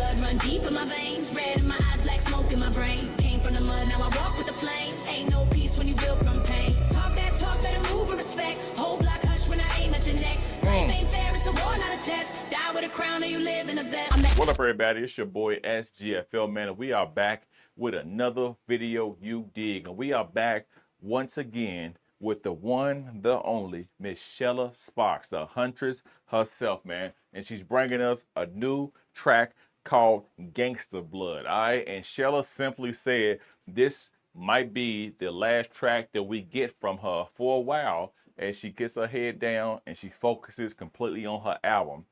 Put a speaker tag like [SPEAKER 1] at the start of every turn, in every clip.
[SPEAKER 1] blood run deep in my veins. Red in my eyes, black smoke in my brain. Came from the mud, now I walk with the flame. Ain't no peace when you build from pain. Talk that talk, better move with respect. Whole block hush when I aim at your neck. Life ain't fair, it's a war, not a test. Die with a crown or you live in a vest.
[SPEAKER 2] What up, everybody? It's your boy SGFL, man, and we are back with another video you dig. And we are back once again with the one, the only, Miss Xhela SparX, the huntress herself, man. And she's bringing us a new track called Gangster Blood, all right? And Xhela simply said this might be the last track that we get from her for a while as she gets her head down and she focuses completely on her album.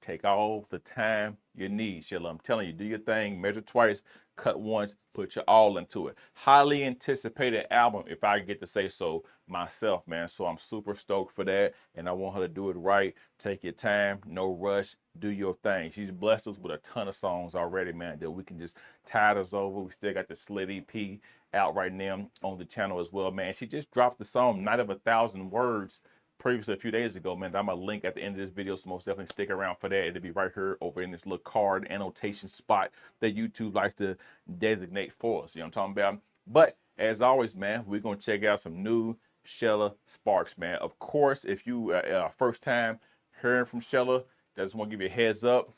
[SPEAKER 2] Take all the time you need, Xhela. I'm telling you, do your thing, measure twice, cut once, put your all into it. Highly anticipated album, if I get to say so myself, man. So I'm super stoked for that, and I want her to do it right. Take your time, no rush, do your thing. She's blessed us with a ton of songs already, man, that we can just tide us over. We still got the Slit EP out right now on the channel as well, man. She just dropped the song Night of 1,000 Words previously a few days ago, man. I'm gonna link at the end of this video, so most definitely stick around for that. It'll be right here over in this little card annotation spot that YouTube likes to designate for us. You know what I'm talking about? But as always, man, we're gonna check out some new Xhela SparX, man. Of course, if you first time hearing from Xhela, I just want to give you a heads up.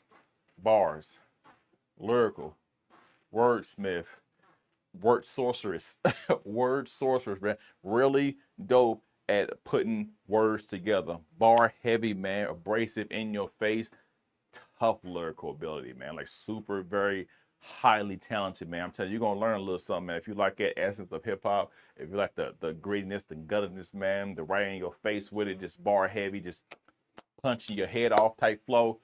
[SPEAKER 2] Bars, lyrical, wordsmith, word sorceress, word sorceress, man. Really dope at putting words together. Bar heavy, man, abrasive, in your face, tough lyrical ability, man. Like super, very highly talented, man. I'm telling you, you're gonna learn a little something, man. If you like that essence of hip-hop, if you like the grittiness, the guttedness, man, the right in your face with it, just bar heavy, just punching your head off type flow,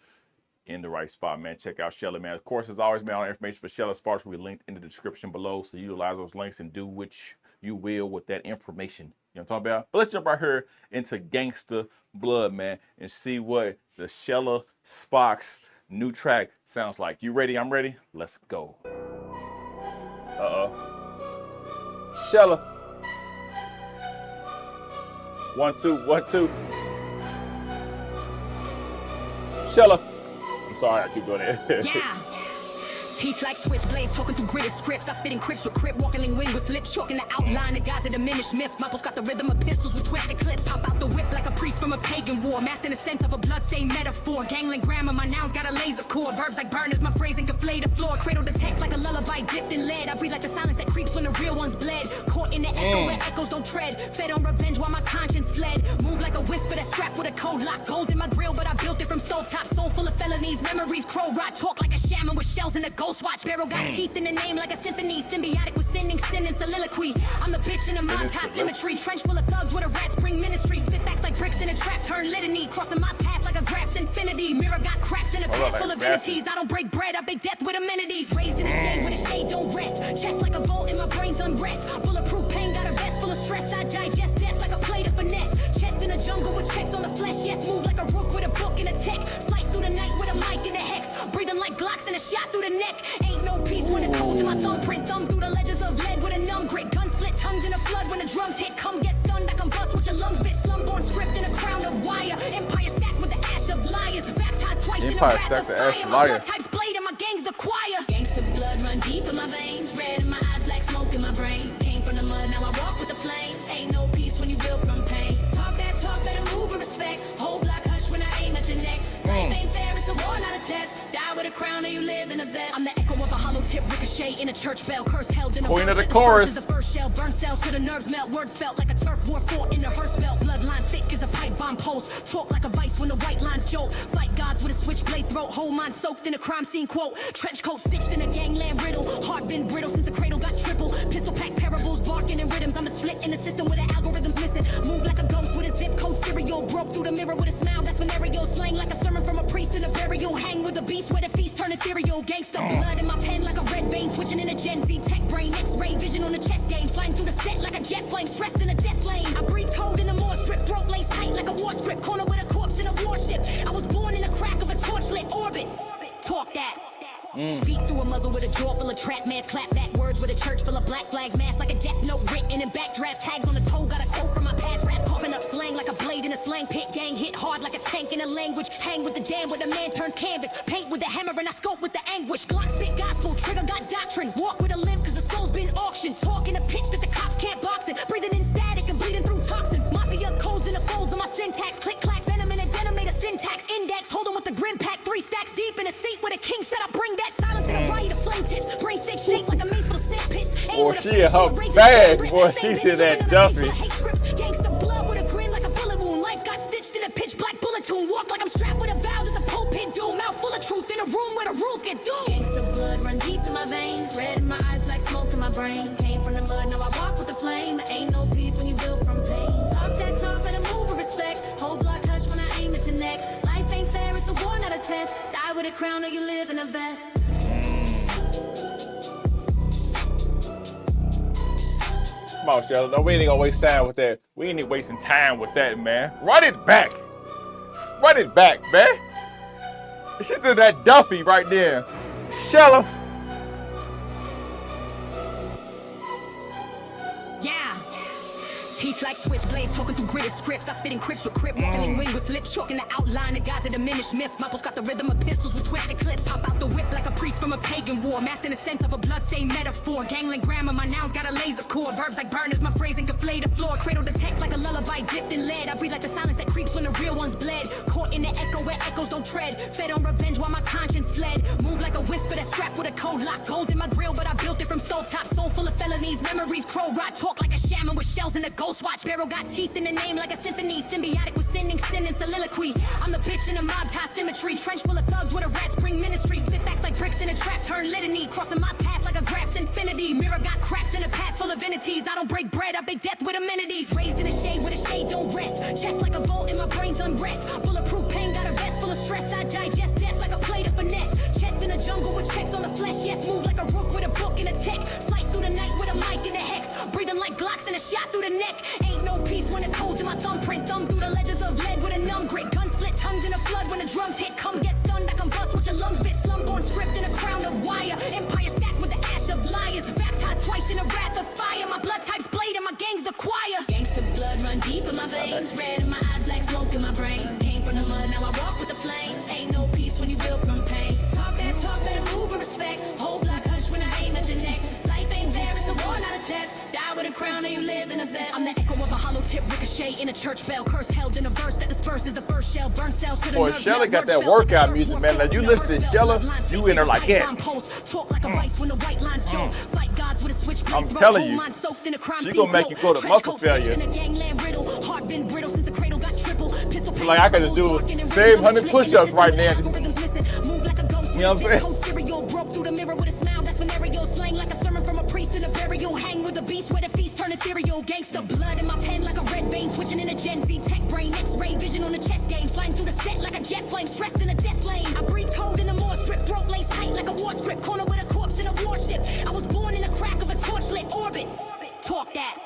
[SPEAKER 2] in the right spot, man. Check out Xhela, man. Of course, as always, man, all information for Xhela SparX will be linked in the description below, so utilize those links and do which you will with that information. You know what I'm talking about? But let's jump right here into Gangster Blood, man, and see what the Xhela SparX new track sounds like. You ready? I'm ready. Let's go. Xhela. 1 2 1 2. Xhela. I'm sorry, I keep doing it.
[SPEAKER 1] Yeah. Teeth like switchblades, talking through gridded scripts. I spit in crips with crip, walking linguine with slips, chalking the outline of God's a diminished myth. Maples got the rhythm of pistols with twisted clips. Hop out the whip like a priest from a pagan war, masked in the scent of a bloodstained metaphor. Gangling grammar, my nouns got a laser core. Verbs like burners, my phrasing can flay the floor. Cradle the tech like a lullaby dipped in lead. I breathe like the silence that creeps when the real ones bled. Caught in the echo where echoes don't tread. Fed on revenge while my conscience fled. Move like a whisper that's strapped with a code lock. Gold in my grill, but I built it from stovetop. Soul full of felonies, memories, crow rot. Talk like a shaman with shells in a ghost watch. Barrel got teeth in the name like a symphony. Symbiotic with sending sin and soliloquy. I'm the bitch in a montage symmetry. Trench full of thugs with a rat spring ministry. Spit facts like bricks in a trap, turn litany. Crossing my path like a graph's infinity. Mirror got cracks in a past full of vanities. I don't break bread, I bake death with amenities. Raised in a shade where the shade don't rest. Chest like a vault in my brain's unrest. Bulletproof pain got a vest full of stress. I digest death like a plate of finesse. Chest in a jungle with checks on the flesh. Yes, move like a rook with a book and a tech. Slice through the night with a mic and a hex. Breathing like Glocks and a shot through the neck. Ain't no peace when it's cold to my thumbprint. Thumb through the ledges of lead with a numb grit. Gun split tongues in a flood when the drums hit. Come get stunned, I combust with your lungs bit. Slumborn script in a crown of wire. Empire stacked with the ash of liars. Baptized twice in a wrath of fire. My blood type's blade and my gang's the choir. Gangster blood run deep in my veins. Red in my eyes, black smoke in my brain. Came from the mud, now I walk with the flame. Ain't no peace when you build from pain. Talk that talk, better move with respect. Whole block hush when I aim at your neck. Life ain't fair, it's a war, not a test. Die with a crown or you live in a vest. I'm the echo of a hollow tip ricochet in a church bell. Curse held in a
[SPEAKER 2] Queen of the chorus.
[SPEAKER 1] The first shell burn cells to the nerves melt. Words felt like a turf war fought in the hearse belt. Bloodline thick as a pipe bomb post. Talk like a vice when the white lines jolt. Fight gods with a switchblade throat. Whole mind soaked in a crime scene quote. Trench coat stitched in a gangland riddle. Heart been brittle since the cradle got triple. Pistol pack parables barking in rhythms. I'm a split in the system with the algorithms missing. Move like a ghost with a zip code cereal. Broke through the mirror with a smile. That's venereal. Slang like a sermon from a priest in a burial. Hang with the beast where the feast turn ethereal. Gangster blood in my pen like a red vein. Twitching in a Gen Z tech brain. X-ray vision on the chess game. Flying through the set like a jet flame. Stressed in a death lane. I breathe code in a more strip. Throat lace tight like a war script. Corner with a corpse in a warship. I was born in a crack of a torch lit orbit. Talk that. Speak through a muzzle with a jaw full of trap math, clap back words with a church full of black flags, masked like a death note written in backdrafts, tags on the toe, got a quote from my past rap, coughing up slang like a blade in a slang pit, gang hit hard like a tank in a language, hang with the dam where the man turns canvas, paint with the hammer and I scope with the anguish, Glock spit gospel, trigger got doctrine, walk with a limp cause the soul's been auctioned, talking a pitch that the cops can't box it, breathing in static and bleeding through toxins, mafia codes in the folds of my syntax, click clack venom in a denim made a syntax, index, holding with the grim pack, 3 stacks deep in a seat with a king said I bring that silence in a riot of flame tips, brain stick shaped like a mace for the snake pits.
[SPEAKER 2] Boy, she in her bag, boy, she's in that Duffy.
[SPEAKER 1] Gangster blood with a grin like a bullet wound. Life got stitched in a pitch black bullet tune. Walk like I'm strapped with a vow to the pulpit doom. Mouth full of truth in a room where the rules get doomed. Gangster blood run deep in my veins, red in my eyes, black smoke in my brain. Came from the mud, now I walk with the flame. Ain't no peace when you build from pain. Talk that talk, better move with respect. Whole block hush when I aim at your neck. Life ain't fair, it's a war, not a test. Die with a crown or you live in a vest.
[SPEAKER 2] Come on, Xhela. No, we ain't gonna waste time with that. We ain't wasting time with that, man. Run it back. Run it back, man. She's in that Duffy right there. Xhela.
[SPEAKER 1] Yeah. Teeth like switchblades, talking through gridded scripts. I spit in crips with crip, walking wing with slips, chalking the outline of God's a diminished myth. Maples got the rhythm of pistols with twisted clips. Hop out the whip like a priest from a pagan war, masked in the scent of a bloodstained metaphor. Gangling grammar, my nouns got a laser core. Verbs like burners, my phrasing can flay the floor. Cradle the tech like a lullaby dipped in lead. I breathe like the silence that creeps when the real ones bled. Caught in the echo where echoes don't tread. Fed on revenge while my conscience fled. Move like a whisper that's strapped with a code lock. Gold in my grill, but I built it from stovetop. Soul full of felonies, memories, crow rot. Talk like a shaman with shells in a ghost watch. Barrel got teeth in the name like a symphony. Symbiotic with sending sin and soliloquy. I'm the bitch in a mob tie symmetry. Trench full of thugs with a rat spring ministry. Spit facts like bricks in a trap turn litany. Crossing my path like a graph's infinity. Mirror got cracks in a past full of entities. I don't break bread, I bake death with amenities. Raised in a shade where the shade don't rest. Chest like a vault in my brain's unrest. Bulletproof pain got a vest full of stress. I digest death like a plate of finesse. Chest in a jungle with checks on the flesh. Yes, move like a rook with a book and a tech. Slice through the night with a mic and a hex. Breathing like Glocks and a shot through the neck. Ain't no peace when the code's in my thumbprint. Thumb through the ledgers of lead with a numb grit. Gun split tongues in a flood when the drums hit. Come get stunned, I combust with your lungs bit. Slumborn script in a crown of wire. Empire stacked with the ash of liars. Baptized twice in a wrath of fire. My blood type's blade and my gang's the choir. Gangster blood run deep in my veins. Red in my eyes, black smoke in my brain. Came from the mud, now I walk with the flame. Ain't no peace when you build from pain. Talk that talk, better move with respect. Whole block hush when I aim at your neck. Life ain't fair, it's a war, not a test. Die with a crown or you live in a vest. I'm the echo of a hollow tip ricochet in a church bell. Curse held in a verse that disperses the first shell. Burn cells to the nerves.
[SPEAKER 2] Xhela got that workout music, man. Now you listen to Xhela, you in there like that.
[SPEAKER 1] Talk like a vice when the white lines jump. Fight gods with a switchblade.
[SPEAKER 2] I'm telling you, she gonna make you go to muscle failure. Like I could just do same 100 push-ups right now. You know what I'm saying?
[SPEAKER 1] Broke through the mirror with a smile. That's when Ariel slang like a sermon from a priest in a burial. Hang with the beast where the feast turn ethereal. Gangster blood in my pen like a red vein. Switching in a Gen Z tech brain. X-ray vision on the chess game. Flying through the set like a jet flame. Stressed in a death lane. I breathe code in a more strip. Throat lace tight like a war script. Corner with a corpse in a warship. I was born in a crack of a torchlit orbit. Talk that.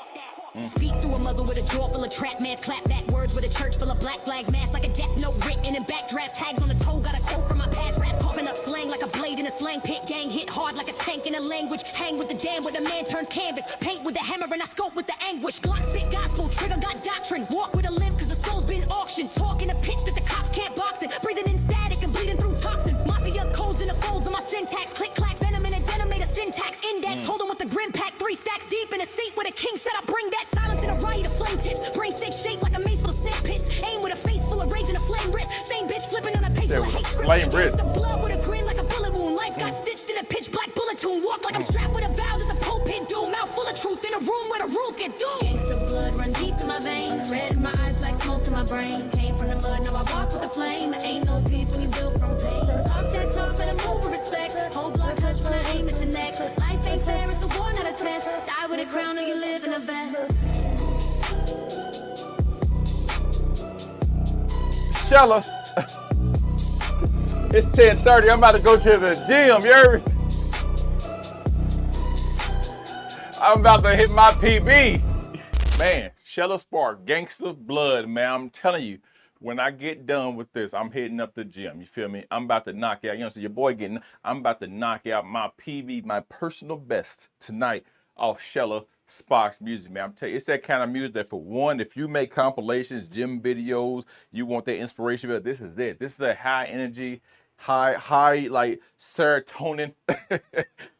[SPEAKER 1] Speak through a muzzle with a jaw full of trap math, clap back words with a church full of black flags, masked like a death note written in backdrafts, tags on the toe, got a quote from my past rap, coughing up slang like a blade in a slang pit, gang hit hard like a tank in a language, hang with the dam where the man turns canvas, paint with the hammer and I scope with the anguish, Glock spit gospel, trigger got doctrine, walk with a limp cause the soul's been auctioned, talking a pitch that the cops can't box it, breathing in static and bleeding through toxins, mafia codes in the folds of my syntax, click clack venom in a denim made a syntax, index, holding with the grim pack, 3 stacks deep in a seat where the king said I bring that silence in a riot of flame tips, brain stick shaped like a mace full of snake pits, aim with a face full of rage and a flame wrist, same bitch flipping on a page full of hate script, Gangster blood with a grin like a bullet wound, life got stitched in a pitch black bullet tune, walk like I'm strapped with a vow to the pulpit doom, mouth full of truth in a room where the rules get doomed. Gangster blood run deep in my veins, red in my eyes, black smoke in my brain, came from the mud, now I walk with the flame, ain't no peace when you build from pain, talk that talk, better move with respect, whole block hush when I aim at your neck, life ain't fair, it's a war, not a test, die with a crown or you live in a vest.
[SPEAKER 2] Xhela, it's 10:30. I'm about to go to the gym. You heard me? I'm about to hit my PB. Man, Xhela SparX Gangster Blood, man. I'm telling you, when I get done with this, I'm hitting up the gym. You feel me? I'm about to knock out, you know, so your boy getting, I'm about to knock out my PB, my personal best tonight off Xhela SparX music, man. I'm telling you, it's that kind of music that, for one, if you make compilations, gym videos, you want that inspiration, but this is it. This is a high energy, high like serotonin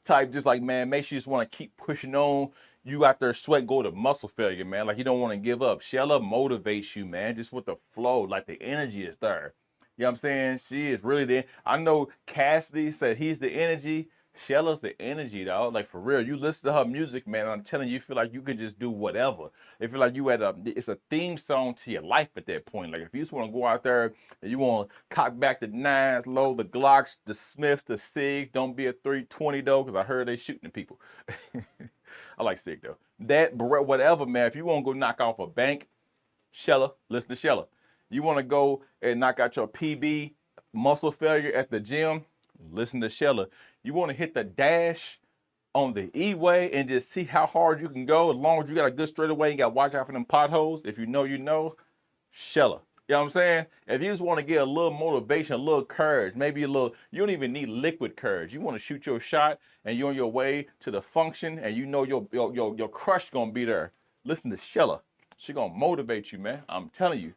[SPEAKER 2] type, just like, man, make sure you just want to keep pushing on. You out there sweat, go to muscle failure, man. Like, you don't want to give up. Xhela motivates you, man, just with the flow, like the energy is there. You know what I'm saying? She is really the, I know Cassidy said he's the energy. Xhela's the energy, dog. Like, for real, you listen to her music, man, I'm telling you, you feel like you can just do whatever. It feel like you had it's a theme song to your life at that point. Like, if you just want to go out there and you want to cock back the nines, load the Glocks, the Smiths, the SIG, don't be a 320 though, because I heard they shooting at people. I like SIG though. That, whatever, man. If you want to go knock off a bank, Xhela, listen to Xhela. You want to go and knock out your PB, muscle failure at the gym, listen to Xhela. You want to hit the dash on the E-way and just see how hard you can go, as long as you got a good straightaway, you got to watch out for them potholes. If you know, you know, Xhela. You know what I'm saying? If you just want to get a little motivation, a little courage, maybe a little, you don't even need liquid courage. You want to shoot your shot and you're on your way to the function and you know your crush gonna be there. Listen to Xhela. She gonna motivate you, man. I'm telling you.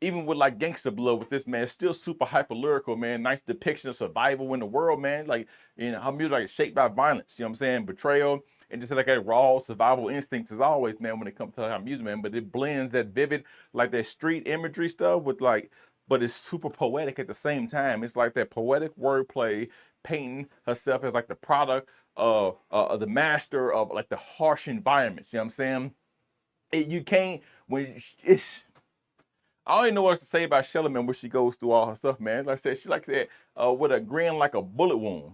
[SPEAKER 2] Even with like Gangster Blood with this, man, it's still super hyper lyrical, man. Nice depiction of survival in the world, man. Like, you know, how music like shaped by violence, you know what I'm saying? Betrayal, and just like that raw survival instincts as always, man, when it comes to our music, man. But it blends that vivid, like that street imagery stuff with like, but it's super poetic at the same time. It's like that poetic wordplay, painting herself as like the product of the master of like the harsh environments, you know what I'm saying? You can't, when it's, I don't even know what else to say about Xhela, man, when she goes through all her stuff, man. Like I said, she like that with a grin like a bullet wound.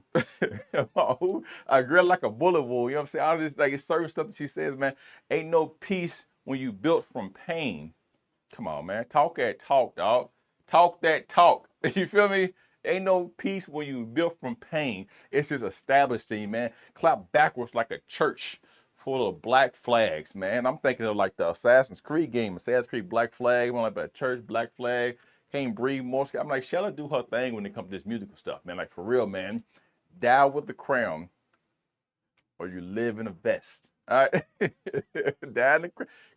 [SPEAKER 2] A grin like a bullet wound, you know what I'm saying? I just, like, it's certain stuff that she says, man, ain't no peace when you built from pain. Come on, man. Talk that talk, dog. Talk that talk. You feel me? Ain't no peace when you built from pain. It's just established in you, man. Clap backwards like a church full of black flags, man. I'm thinking of like the Assassin's Creed game, Assassin's Creed Black Flag. I'm like a church black flag. Can't breathe more. I'm like, Xhela do her thing when it comes to this musical stuff, man. Like, for real, man. Die with the crown, or you live in a vest. All right,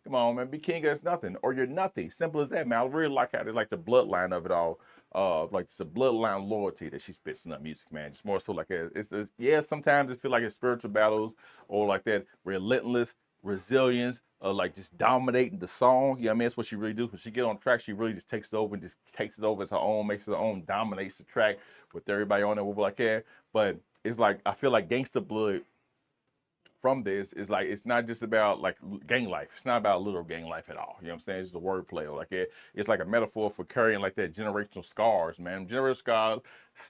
[SPEAKER 2] come on, man. Be king as nothing, or you're nothing. Simple as that, man. I really like how they like the bloodline of it all. Like it's the bloodline loyalty that she spits in that music, man. It's more so like it's yeah. Sometimes it feel like it's spiritual battles or like that relentless resilience of like just dominating the song. You know what I mean? That's what she really does. When she get on track, she really just takes it over and just takes it over as her own, makes it her own, dominates the track with everybody on it. We're like, yeah. But it's like I feel like Gangster Blood from this is like, it's not just about like gang life. It's not about literal gang life at all. You know what I'm saying? It's the wordplay. Like it's like a metaphor for carrying like that generational scars, man. Generational scars,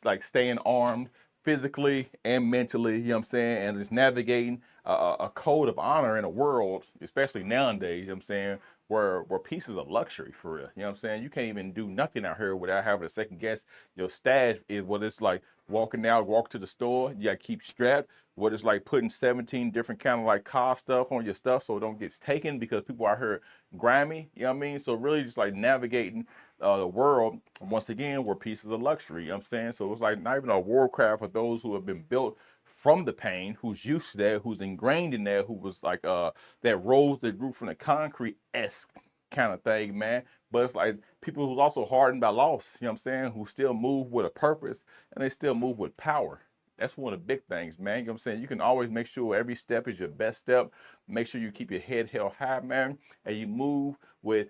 [SPEAKER 2] like staying armed physically and mentally. You know what I'm saying? And just navigating a code of honor in a world, especially nowadays. You know what I'm saying? Where peace is a luxury for real. You know what I'm saying? You can't even do nothing out here without having a second guess. Your stash is what it's like walking out, walk to the store. You gotta keep strapped. What it's like putting 17 different kind of like car stuff on your stuff so it don't get taken because people out here grimy. You know what I mean? So really just like navigating the world once again where peace is a luxury. You know what I'm saying? So it's like not even a warcraft for those who have been built from the pain, who's used to that, who's ingrained in there, who was like that rose that grew from the concrete-esque kind of thing, man. But it's like people who's also hardened by loss, you know what I'm saying, who still move with a purpose and they still move with power. That's one of the big things, man. You know what I'm saying? You can always make sure every step is your best step. Make sure you keep your head held high, man, and you move with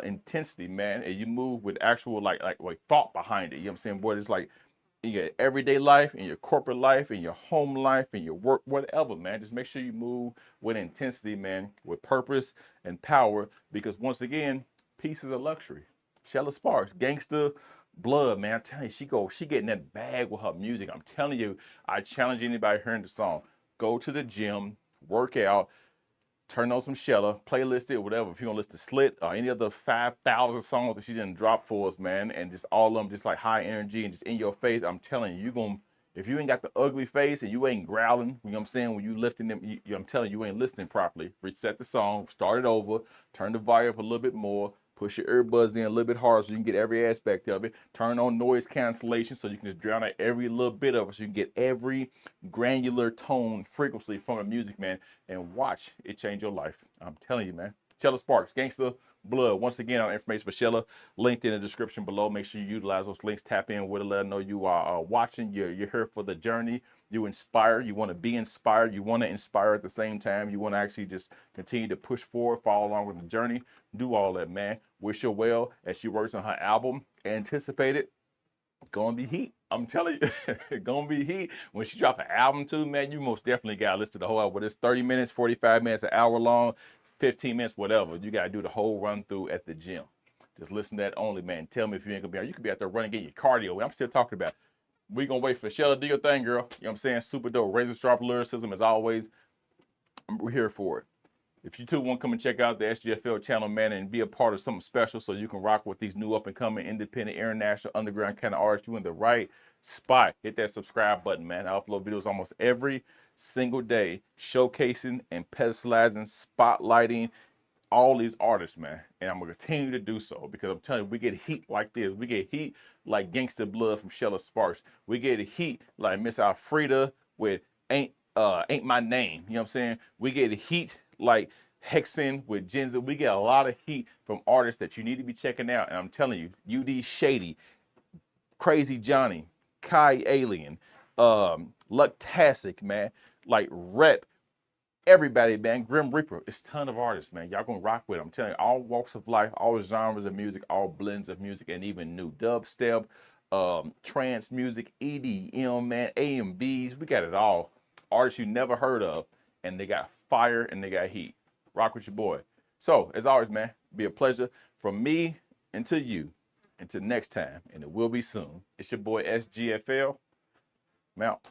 [SPEAKER 2] intensity, man, and you move with actual like thought behind it. You know what I'm saying? Boy, it's like in your everyday life, in your corporate life, in your home life, in your work, whatever, man. Just make sure you move with intensity, man, with purpose and power, because once again, peace is a luxury. Xhela SparX, Gangster Blood, man. I'm telling you, she getting that bag with her music. I'm telling you, I challenge anybody hearing the song, go to the gym, work out, turn on some Xhela, playlist it, whatever. If you're gonna listen to Slit or any of the 5,000 songs that she didn't drop for us, man, and just all of them just like high energy and just in your face, I'm telling you, if you ain't got the ugly face and you ain't growling, you know what I'm saying, when you lifting them, I'm telling you, you ain't listening properly. Reset the song, start it over, turn the volume up a little bit more, Push your earbuds in a little bit harder so you can get every aspect of it. Turn on noise cancellation so you can just drown out every little bit of it so you can get every granular tone frequency from the music, man. And watch it change your life. I'm telling you, man. Xhela SparX Gangster Blood. Once again, our information for Xhela linked in the description below. Make sure you utilize those links. Tap in with it. Let them know you are watching. You're here for the journey. You inspire. You want to be inspired. You want to inspire at the same time. You want to actually just continue to push forward, follow along with the journey. Do all that, man. Wish her well as she works on her album. Anticipate it. Gonna be heat. I'm telling you, gonna be heat. When she drop an album too, man, you most definitely gotta listen to the whole album. Whether it's 30 minutes, 45 minutes, an hour long, 15 minutes, whatever. You gotta do the whole run through at the gym. Just listen to that only, man. Tell me if you ain't gonna be out. You could be out there running, getting your cardio. I'm still talking about it. We gonna wait for Xhela to do your thing, girl. You know what I'm saying? Super dope. Razor sharp lyricism as always. We're here for it. If you too want to come and check out the SGFL channel, man, and be a part of something special so you can rock with these new up-and-coming independent, international, underground kind of artists, you in the right spot. Hit that subscribe button, man. I upload videos almost every single day showcasing and pedestalizing, spotlighting all these artists, man. And I'm going to continue to do so because I'm telling you, we get heat like this. We get heat like Gangster Blood from Xhela SparX. We get heat like Miss Alfreda with Ain't My Name. You know what I'm saying? We get heat like Hexen with Genza. We get a lot of heat from artists that you need to be checking out. And I'm telling you, UD Shady, Crazy Johnny, Kai Alien, Lucktastic, man, like Rep, everybody, man. Grim Reaper. It's a ton of artists, man. Y'all gonna rock with them. I'm telling you, all walks of life, all genres of music, all blends of music, and even new dubstep, trance music, EDM, man, A&Bs. We got it all. Artists you never heard of, and they got fire and they got heat. Rock with your boy. So, as always, man, be a pleasure from me and to you. Until next time, and it will be soon. It's your boy SGFL. I'm out.